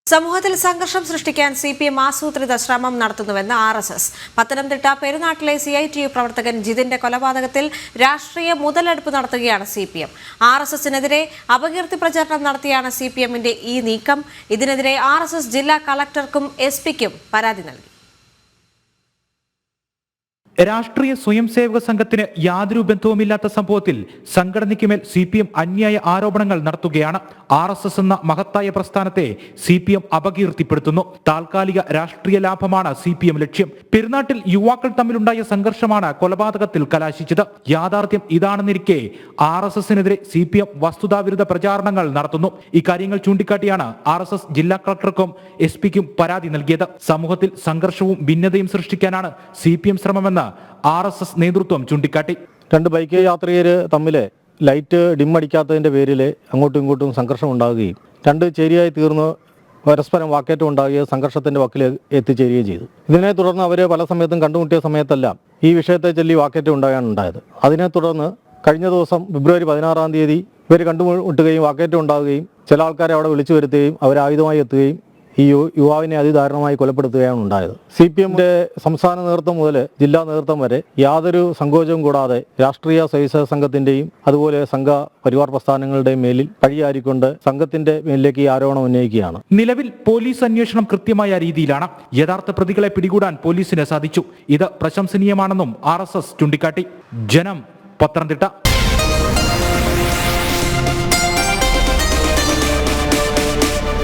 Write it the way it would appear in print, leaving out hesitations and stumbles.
സമൂഹത്തിൽ സംഘർഷം സൃഷ്ടിക്കാൻ സിപിഎം ആസൂത്രിത ശ്രമം നടത്തുന്നുവെന്ന് ആർഎസ്എസ്. പത്തനംതിട്ട പെരുനാട്ടിലെ CITU പ്രവർത്തകൻ ജിതിന്റെ കൊലപാതകത്തിൽ രാഷ്ട്രീയ മുതലെടുപ്പ് നടത്തുകയാണ് സിപിഎം. ആർഎസ്എസിനെതിരെ അപകീർത്തി പ്രചാരണം നടത്തിയാണ് സിപിഎമ്മിന്റെ ഈ നീക്കം. ഇതിനെതിരെ ആർഎസ്എസ് ജില്ലാ കളക്ടർക്കും SP-ക്കും പരാതി നൽകി. രാഷ്ട്രീയ സ്വയംസേവക സംഘത്തിന് യാതൊരു ബന്ധവുമില്ലാത്ത സംഭവത്തിൽ സംഘടനയ്ക്കുമേൽ CPM അന്യായ ആരോപണങ്ങൾ നടത്തുകയാണ്. RSS എന്ന മഹത്തായ പ്രസ്ഥാനത്തെ CPM അപകീർത്തിപ്പെടുത്തുന്നു. താൽക്കാലിക രാഷ്ട്രീയ ലാഭമാണ് CPM ലക്ഷ്യം. പെരുന്നാട്ടിൽ യുവാക്കൾ തമ്മിലുണ്ടായ സംഘർഷമാണ് കൊലപാതകത്തിൽ കലാശിച്ചത്. യാഥാർത്ഥ്യം ഇതാണെന്നിരിക്കെ RSSനെതിരെ CPM വസ്തുതാവിരുദ്ധ പ്രചാരണങ്ങൾ നടത്തുന്നു. ഇക്കാര്യങ്ങൾ ചൂണ്ടിക്കാട്ടിയാണ് RSS ജില്ലാ കളക്ടർക്കും SP-ക്കും പരാതി നൽകിയത്. സമൂഹത്തിൽ സംഘർഷവും ഭിന്നതയും സൃഷ്ടിക്കാനാണ് CPM ശ്രമമെന്ന് RSS നേതൃത്വം ചൂണ്ടിക്കാട്ടി. രണ്ട് ബൈക്ക് യാത്രികര് തമ്മിൽ ലൈറ്റ് ഡിമ്മടിക്കാത്തതിൻ്റെ പേരിൽ അങ്ങോട്ടും ഇങ്ങോട്ടും സംഘർഷം ഉണ്ടാകുകയും രണ്ട് ചേരിയായി തീർന്ന് പരസ്പരം വാക്കേറ്റം ഉണ്ടാകുകയും സംഘർഷത്തിൻ്റെ വക്കിൽ എത്തിച്ചേരുകയും ചെയ്തു. ഇതിനെ തുടർന്ന് അവർ പല സമയത്തും കണ്ടുമുട്ടിയ സമയത്തെല്ലാം ഈ വിഷയത്തെ ചൊല്ലി വാക്കേറ്റം ഉണ്ടാകാനുണ്ടായത്. അതിനെ തുടർന്ന് കഴിഞ്ഞ ദിവസം ഫെബ്രുവരി 16-ാം തീയതി ഇവർ കണ്ടുമുട്ടുകയും വാക്കേറ്റം ഉണ്ടാകുകയും ചില ആൾക്കാരെ അവിടെ വിളിച്ചു വരുത്തുകയും അവർ ആയുധമായി എത്തുകയും ഈ യുവാവിനെ അതിദാരുണമായി കൊലപ്പെടുത്തുകയാണ് ഉണ്ടായത്. CPMന്റെ സംസ്ഥാന നേതൃത്വം മുതൽ ജില്ലാ നേതൃത്വം വരെ യാതൊരു സങ്കോചവും കൂടാതെ രാഷ്ട്രീയ സ്വയംസേവക സംഘത്തിന്റെയും അതുപോലെ സംഘ പരിവാർ പ്രസ്ഥാനങ്ങളുടെയും മേലിൽ പഴിയാരിക്കൊണ്ട് സംഘത്തിന്റെ മേലിലേക്ക് ഈ ആരോപണം ഉന്നയിക്കുകയാണ്. നിലവിൽ പോലീസ് അന്വേഷണം കൃത്യമായ രീതിയിലാണ്. യഥാർത്ഥ പ്രതികളെ പിടികൂടാൻ പോലീസിന് സാധിച്ചു. ഇത് പ്രശംസനീയമാണെന്നും RSS ചൂണ്ടിക്കാട്ടി. ജനം, പത്തനംതിട്ട.